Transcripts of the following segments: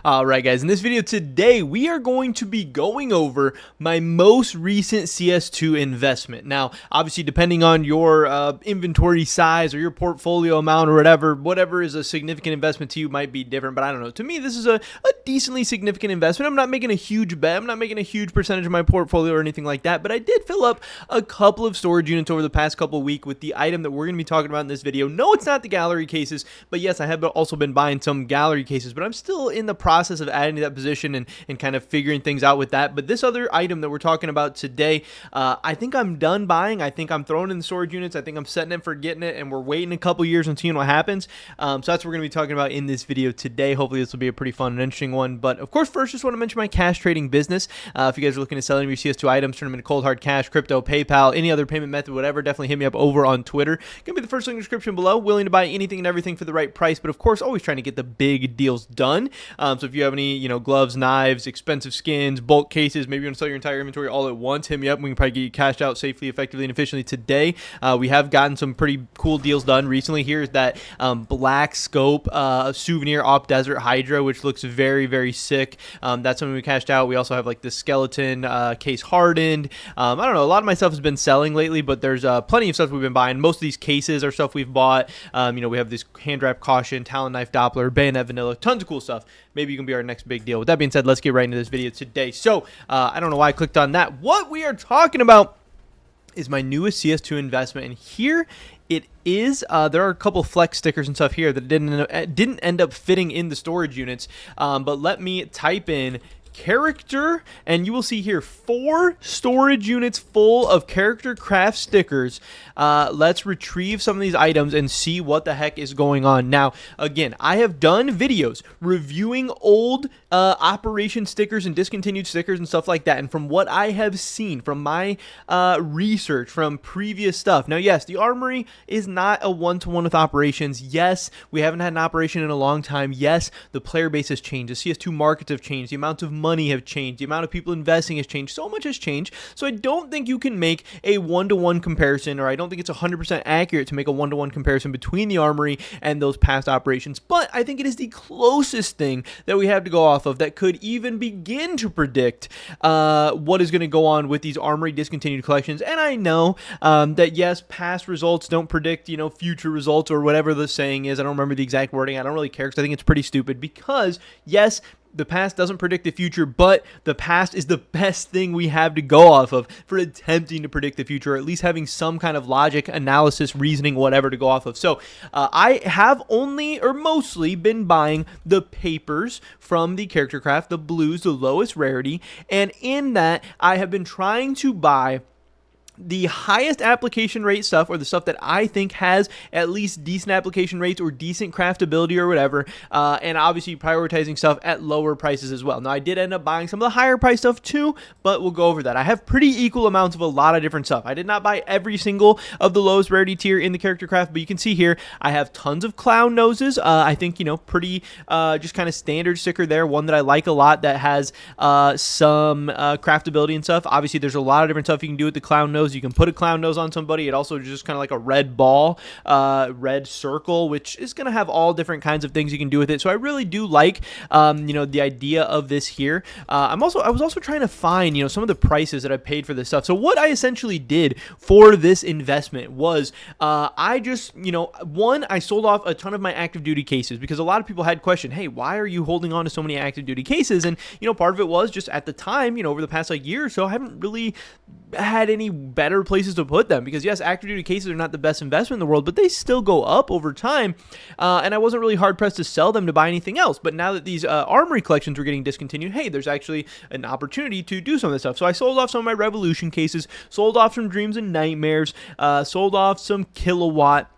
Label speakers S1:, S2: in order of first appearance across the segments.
S1: Alright guys, in this video today, we are going to be going over my most recent CS2 investment. Now, obviously depending on your inventory size or your portfolio amount or whatever is a significant investment to you might be different, but I don't know. To me, this is a decently significant investment. I'm not making a huge bet. I'm not making a huge percentage of my portfolio or anything like that, but I did fill up a couple of storage units over the past couple of weeks with the item that we're going to be talking about in this video. No, it's not the gallery cases, but yes, I have also been buying some gallery cases, but I'm still in the process of adding to that position and kind of figuring things out with that. But this other item that we're talking about today, I think I'm done buying. I think I'm throwing in the storage units. I think I'm setting it for getting it, and we're waiting a couple years and seeing what happens. So that's what we're going to be talking about in this video today. Hopefully this will be a pretty fun and interesting one. But of course, first, just want to mention my cash trading business. If you guys are looking to sell any of your CS2 items, turn them into cold hard cash, crypto, PayPal, any other payment method, whatever, definitely hit me up over on Twitter. Gonna be the first link in the description below. Willing to buy anything and everything for the right price, but of course, always trying to get the big deals done. So if you have any, gloves, knives, expensive skins, bulk cases, maybe you want to sell your entire inventory all at once, hit me up. We can probably get you cashed out safely, effectively, and efficiently today. We have gotten some pretty cool deals done recently. Here's that black scope souvenir off Desert Hydra, which looks very, very sick. That's something we cashed out. We also have like the skeleton case hardened. I don't know. A lot of my stuff has been selling lately, but there's plenty of stuff we've been buying. Most of these cases are stuff we've bought. We have this hand wrap caution, Talon knife Doppler, bayonet vanilla, tons of cool stuff. Maybe you can be our next big deal. With that being said, let's get right into this video today. So I don't know why I clicked on that. What we are talking about is my newest CS2 investment, and here it is. There are a couple flex stickers and stuff here that didn't end up fitting in the storage units, but let me type in character, and you will see here 4 storage units full of character craft stickers. Let's retrieve some of these items and see what the heck is going on. Now, again, I have done videos reviewing old operation stickers and discontinued stickers and stuff like that, and from what I have seen from my research from previous stuff. Now, yes, the armory is not a one-to-one with operations. Yes, we haven't had an operation in a long time. Yes, the player base has changed. The CS2 markets have changed. The amount of money have changed. The amount of people investing has changed. So much has changed. So I don't think you can make a one-to-one comparison, or I don't think it's 100% accurate to make a one-to-one comparison between the armory and those past operations. But I think it is the closest thing that we have to go off of that could even begin to predict what is going to go on with these armory discontinued collections. And I know that yes, past results don't predict, future results, or whatever the saying is. I don't remember the exact wording. I don't really care because I think it's pretty stupid, because yes, the past doesn't predict the future, but the past is the best thing we have to go off of for attempting to predict the future, or at least having some kind of logic, analysis, reasoning, whatever to go off of. So I have only or mostly been buying the papers from the character craft, the blues, the lowest rarity, and in that I have been trying to buy the highest application rate stuff, or the stuff that I think has at least decent application rates or decent craftability or whatever, and obviously prioritizing stuff at lower prices as well. Now, I did end up buying some of the higher price stuff too, but we'll go over that. I have pretty equal amounts of a lot of different stuff. I did not buy every single of the lowest rarity tier in the character craft, but you can see here I have tons of clown noses. I think, pretty just kind of standard sticker there. One that I like a lot that has some craftability and stuff. Obviously, there's a lot of different stuff you can do with the clown nose. You can put a clown nose on somebody. It also just kind of like a red ball, red circle, which is going to have all different kinds of things you can do with it. So I really do like, the idea of this here. I was also trying to find, some of the prices that I paid for this stuff. So what I essentially did for this investment was, I just, I sold off a ton of my active duty cases, because a lot of people had questioned, hey, why are you holding on to so many active duty cases? And, part of it was just at the time, over the past year or so, I haven't really had any better places to put them, because yes, active duty cases are not the best investment in the world, but they still go up over time, and I wasn't really hard pressed to sell them to buy anything else. But now that these armory collections were getting discontinued, hey, there's actually an opportunity to do some of this stuff. So I sold off some of my revolution cases, sold off some dreams and nightmares, sold off some kilowatt,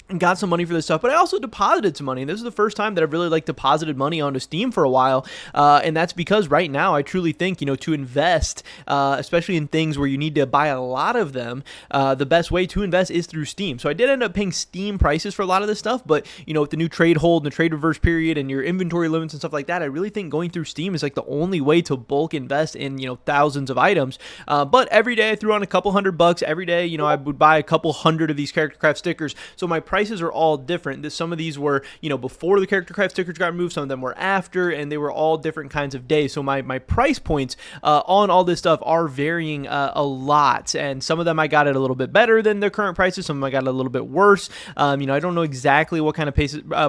S1: and got some money for this stuff, but I also deposited some money. And this is the first time that I've really deposited money onto Steam for a while, and that's because right now I truly think, to invest, especially in things where you need to buy a lot of them, the best way to invest is through Steam. So I did end up paying Steam prices for a lot of this stuff, but with the new trade hold and the trade reverse period and your inventory limits and stuff like that, I really think going through Steam is like the only way to bulk invest in thousands of items. But every day I threw on a couple $100. Every day, I would buy a couple hundred of these character craft stickers. So my price prices are all different. Some of these were, before the character craft stickers got removed, some of them were after, and they were all different kinds of days. So my price points on all this stuff are varying a lot, and some of them I got it a little bit better than the current prices. Some of them I got it a little bit worse. I don't know exactly what kind of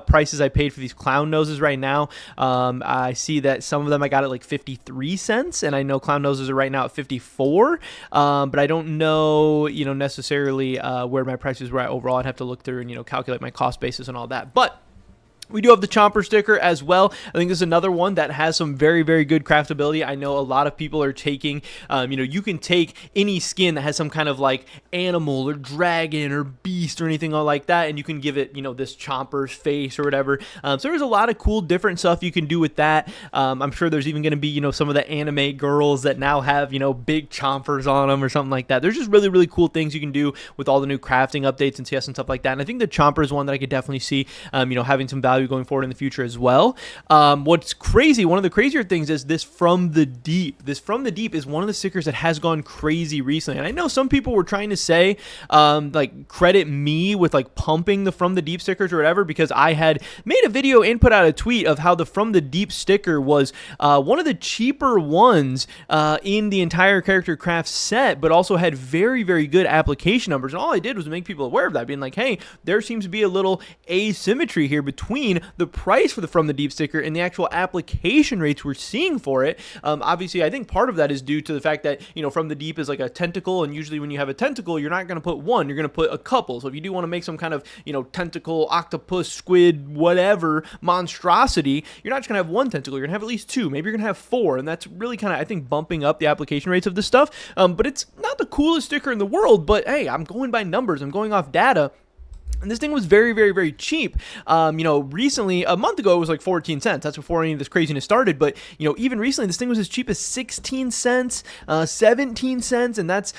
S1: prices I paid for these clown noses right now. I see that some of them I got at like 53 cents, and I know clown noses are right now at 54. But I don't know, necessarily where my prices were at overall. I'd have to look through and calculate my cost basis and all that. But we do have the Chomper sticker as well. I think this is another one that has some very, very good craftability. I know a lot of people are taking, you can take any skin that has some kind of like animal or dragon or beast or anything like that, and you can give it, this Chomper's face or whatever. So there's a lot of cool different stuff you can do with that. I'm sure there's even going to be, some of the anime girls that now have, big Chompers on them or something like that. There's just really, really cool things you can do with all the new crafting updates and CS and stuff like that. And I think the Chomper is one that I could definitely see, having some value going forward in the future as well. What's crazy, one of the crazier things is this From the Deep. This From the Deep is one of the stickers that has gone crazy recently. And I know some people were trying to say, credit me with like pumping the From the Deep stickers or whatever, because I had made a video and put out a tweet of how the From the Deep sticker was one of the cheaper ones in the entire character craft set, but also had very, very good application numbers. And all I did was make people aware of that, being like, hey, there seems to be a little asymmetry here between the price for the From the Deep sticker and the actual application rates we're seeing for it. Obviously, I think part of that is due to the fact that, From the Deep is like a tentacle, and usually when you have a tentacle, you're not going to put one, you're going to put a couple. So if you do want to make some kind of, tentacle, octopus, squid, whatever monstrosity, you're not just going to have one tentacle, you're going to have at least two, maybe you're going to have four, and that's really kind of, I think, bumping up the application rates of this stuff. But it's not the coolest sticker in the world, but hey, I'm going by numbers, I'm going off data. And this thing was very, very, very cheap. Recently, a month ago, it was like 14 cents. That's before any of this craziness started. But, even recently, this thing was as cheap as 16 cents, 17 cents. And that's,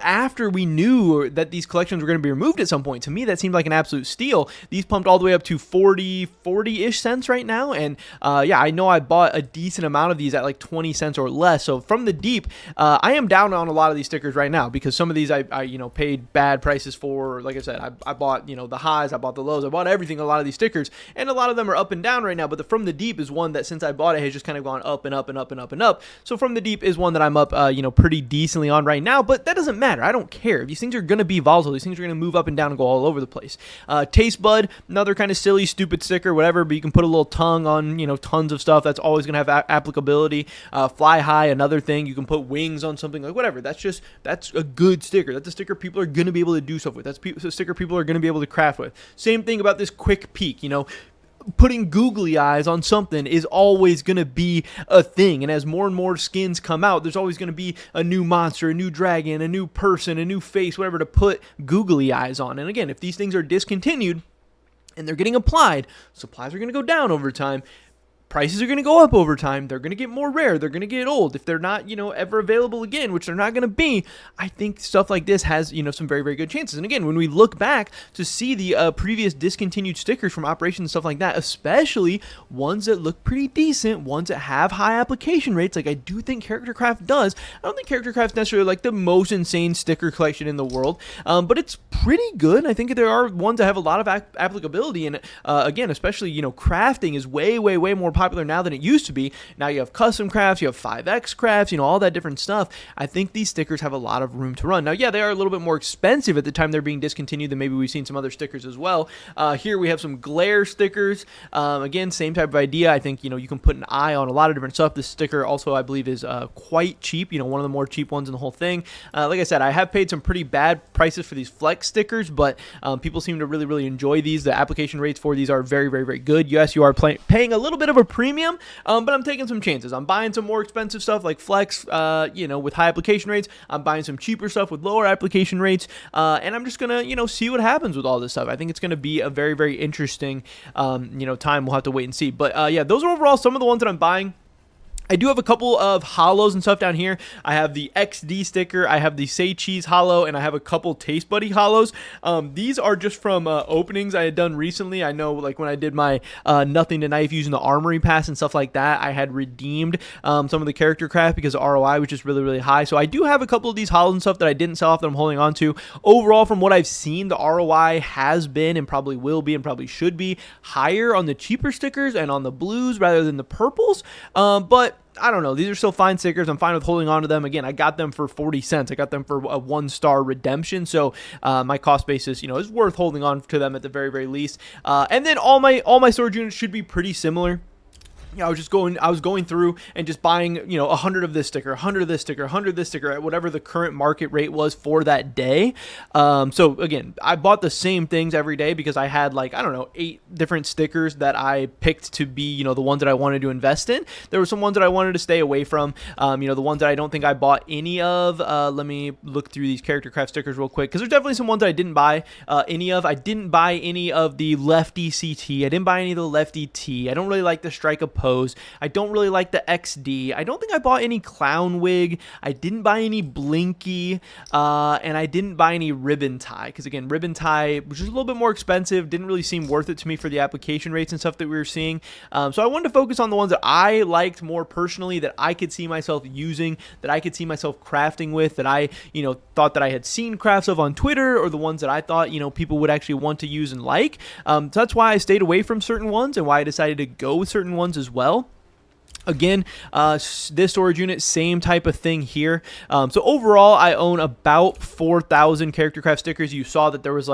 S1: after we knew that these collections were going to be removed at some point. To me, that seemed like an absolute steal. These pumped all the way up to 40-ish cents right now. And, I know I bought a decent amount of these at like 20 cents or less. So From the Deep, I am down on a lot of these stickers right now, because some of these I paid bad prices for. Like I said, I bought, the highs, I bought the lows, I bought everything, a lot of these stickers, and a lot of them are up and down right now, but the From the Deep is one that since I bought it has just kind of gone up and up and up and up and up. So From the Deep is one that I'm up, pretty decently on right now, but that doesn't matter. I don't care. These things are going to be volatile. These things are going to move up and down and go all over the place. Taste Bud, another kind of silly, stupid sticker, whatever, but you can put a little tongue on, tons of stuff. That's always going to have applicability. Fly High, another thing. You can put wings on something, like whatever. That's a good sticker. That's a sticker people are going to be able to do stuff with. That's a sticker people are going to be able to craft with. Same thing about this Quick Peek, putting googly eyes on something is always going to be a thing. And as more and more skins come out, there's always going to be a new monster, a new dragon, a new person, a new face, whatever to put googly eyes on. And again, if these things are discontinued and they're getting applied, supplies are going to go down over time. Prices are going to go up over time. They're going to get more rare. They're going to get old. If they're not, ever available again, which they're not going to be, I think stuff like this has, some very, very good chances. And again, when we look back to see the previous discontinued stickers from operations and stuff like that, especially ones that look pretty decent, ones that have high application rates, like I do think Character Craft does. I don't think Character Craft's necessarily like the most insane sticker collection in the world, but it's pretty good. I think there are ones that have a lot of applicability. And again, especially, crafting is way, way, way more popular now than it used to be. Now you have custom crafts, you have 5X crafts, all that different stuff. I think these stickers have a lot of room to run. Now, yeah, they are a little bit more expensive at the time they're being discontinued than maybe we've seen some other stickers as well. Here we have some glare stickers. Again, same type of idea. I think, you can put an eye on a lot of different stuff. This sticker also, I believe, is quite cheap, one of the more cheap ones in the whole thing. Like I said, I have paid some pretty bad prices for these flex stickers, but people seem to really, really enjoy these. The application rates for these are very, very, very good. Yes, you are paying a little bit of a premium, but I'm taking some chances. I'm buying some more expensive stuff like Flex, with high application rates. I'm buying some cheaper stuff with lower application rates, and I'm just gonna, see what happens with all this stuff. I think it's gonna be a very, very interesting, time. We'll have to wait and see. But yeah, those are overall some of the ones that I'm buying. I do have a couple of hollows and stuff down here. I have the XD sticker, I have the Say Cheese hollow, and I have a couple Taste Buddy hollows. These are just from openings I had done recently. I know, like when I did my Nothing to Knife using the Armory Pass and stuff like that, I had redeemed some of the character craft because the ROI was just really, really high. So I do have a couple of these hollows and stuff that I didn't sell off that I'm holding on to. Overall, from what I've seen, the ROI has been and probably will be and probably should be higher on the cheaper stickers and on the blues rather than the purples. But I don't know. These are still fine stickers. I'm fine with holding on to them. Again, I got them for 40 cents. I got them for a 1-star redemption. So my cost basis, is worth holding on to them at the very, very least. And then all my storage units should be pretty similar. I was going through and just buying, 100 of this sticker, 100 of this sticker, 100 of this sticker at whatever the current market rate was for that day. So again, I bought the same things every day because I had 8 different stickers that I picked to be, the ones that I wanted to invest in. There were some ones that I wanted to stay away from, the ones that I don't think I bought any of. Let me look through these character craft stickers real quick because there's definitely some ones that I didn't buy any of. I didn't buy any of the Lefty CT. I didn't buy any of the Lefty T. I don't really like the Strike a Pose. I don't really like the XD. I don't think I bought any Clown Wig. I didn't buy any Blinky, and I didn't buy any Ribbon Tie because again, Ribbon Tie was just a little bit more expensive. Didn't really seem worth it to me for the application rates and stuff that we were seeing. So I wanted to focus on the ones that I liked more personally, that I could see myself using, that I could see myself crafting with, that I thought that I had seen crafts of on Twitter, or the ones that I thought people would actually want to use and like. So that's why I stayed away from certain ones and why I decided to go with certain ones as well. Again, this storage unit, same type of thing here. So overall, I own about 4,000 character craft stickers. You saw that there was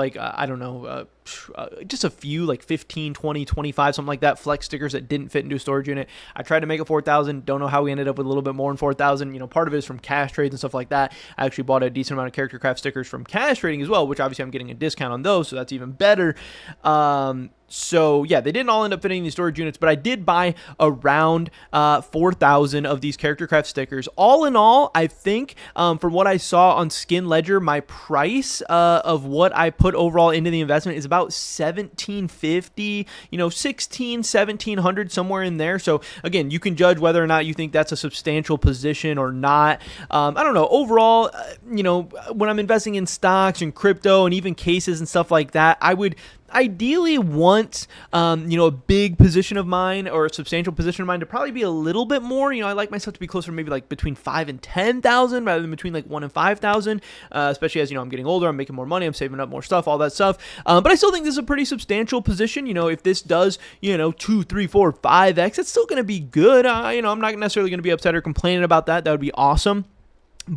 S1: just a few, like 15, 20, 25, something like that, flex stickers that didn't fit into a storage unit. I tried to make it 4,000. Don't know how we ended up with a little bit more than 4,000. Part of it is from cash trades and stuff like that. I actually bought a decent amount of character craft stickers from cash trading as well, which obviously I'm getting a discount on those, so that's even better. So yeah, they didn't all end up fitting in these storage units, but I did buy around 4,000 of these character craft stickers. All in all, I think from what I saw on Skin Ledger, my price of what I put overall into the investment is about $1,750, 16, 1,700, somewhere in there. So again, you can judge whether or not you think that's a substantial position or not. I don't know. Overall, when I'm investing in stocks and crypto and even cases and stuff like that, I would ideally want, a big position of mine or a substantial position of mine to probably be a little bit more. I like myself to be closer, maybe like between 5 and 10,000 rather than between like 1 and 5,000, especially as, I'm getting older, I'm making more money, I'm saving up more stuff, all that stuff. But I still think this is a pretty substantial position. If this does, 2, 3, 4, 5x, it's still going to be good. I'm not necessarily going to be upset or complaining about that. That would be awesome.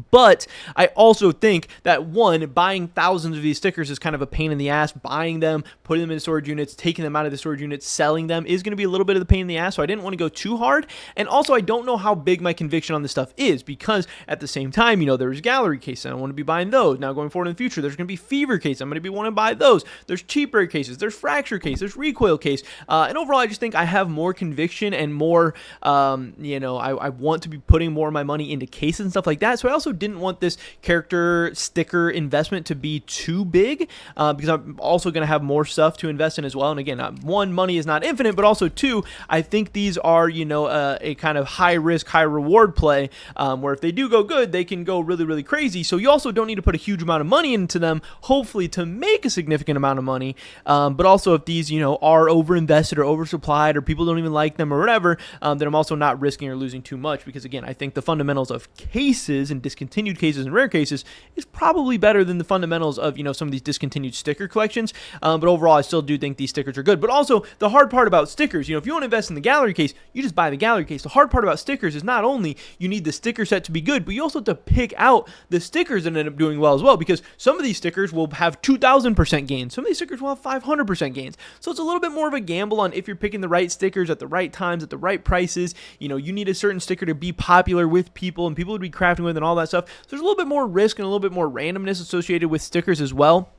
S1: But I also think that, one, buying thousands of these stickers is kind of a pain in the ass. Buying them, putting them in storage units, taking them out of the storage units, selling them is going to be a little bit of the pain in the ass. So I didn't want to go too hard. And also, I don't know how big my conviction on this stuff is, because at the same time, there's gallery cases. I don't want to be buying those. Now going forward in the future, there's going to be fever cases. I'm going to be wanting to buy those. There's cheap rare cases. There's fracture case. There's recoil case. And overall, I just think I have more conviction and more, I want to be putting more of my money into cases and stuff like that. So I also didn't want this character sticker investment to be too big, because I'm also going to have more stuff to invest in as well. And again, one, money is not infinite, but also two, I think these are, a kind of high risk, high reward play, where if they do go good, they can go really, really crazy. So you also don't need to put a huge amount of money into them, hopefully to make a significant amount of money. But also if these, are overinvested or oversupplied, or people don't even like them or whatever, then I'm also not risking or losing too much, because again, I think the fundamentals of cases and discontinued cases and rare cases is probably better than the fundamentals of, some of these discontinued sticker collections. But overall, I still do think these stickers are good. But also, the hard part about stickers, if you want to invest in the gallery case, you just buy the gallery case. The hard part about stickers is not only you need the sticker set to be good, but you also have to pick out the stickers that end up doing well as well, because some of these stickers will have 2,000% gains. Some of these stickers will have 500% gains. So it's a little bit more of a gamble on if you're picking the right stickers at the right times, at the right prices. You need a certain sticker to be popular with people and people would be crafting with and all that stuff. So there's a little bit more risk and a little bit more randomness associated with stickers as well,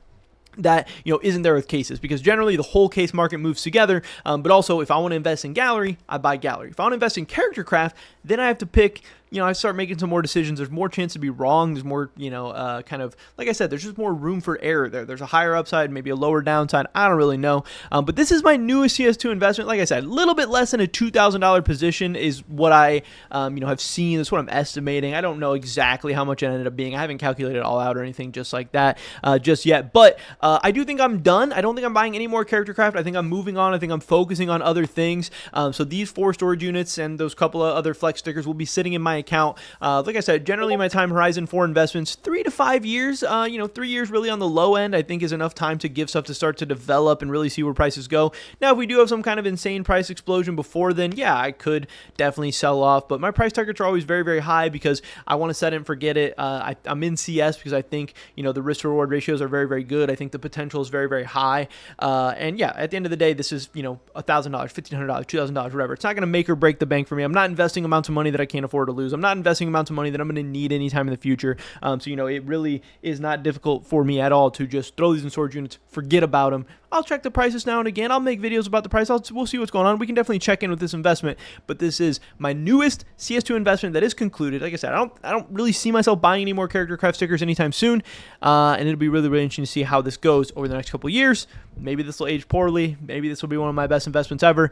S1: that isn't there with cases, because generally the whole case market moves together. But also, if I want to invest in gallery, I buy gallery. If I want to invest in character craft, then I have to pick I start making some more decisions, there's more chance to be wrong. There's more, kind of, like I said, there's just more room for error there. There's a higher upside, maybe a lower downside. I don't really know. But this is my newest CS2 investment. Like I said, a little bit less than a $2,000 position is what I, have seen. That's what I'm estimating. I don't know exactly how much it ended up being. I haven't calculated it all out or anything just like that just yet. But I do think I'm done. I don't think I'm buying any more character craft. I think I'm moving on. I think I'm focusing on other things. So these 4 storage units and those couple of other flex stickers will be sitting in my account. Like I said, generally my time horizon for investments, 3 to 5 years. 3 years really on the low end, I think is enough time to give stuff to start to develop and really see where prices go. Now, if we do have some kind of insane price explosion before then, yeah, I could definitely sell off. But my price targets are always very, very high because I want to set it and forget it. I'm in CS because I think, the risk to reward ratios are very, very good. I think the potential is very, very high. And yeah, at the end of the day, this is, $1,000, $1,500, $2,000, whatever. It's not going to make or break the bank for me. I'm not investing amounts of money that I can't afford to lose. I'm not investing amounts of money that I'm going to need anytime in the future. So, it really is not difficult for me at all to just throw these in storage units, forget about them. I'll check the prices now and again. I'll make videos about the price. We'll see what's going on. We can definitely check in with this investment, but this is my newest CS2 investment that is concluded. Like I said, I don't really see myself buying any more character craft stickers anytime soon, and it'll be really, really interesting to see how this goes over the next couple of years. Maybe this will age poorly. Maybe this will be one of my best investments ever.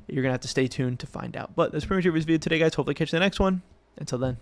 S1: You're going to have to stay tuned to find out. But that's pretty much it for this video today, guys. Hopefully catch you in the next one. Until then.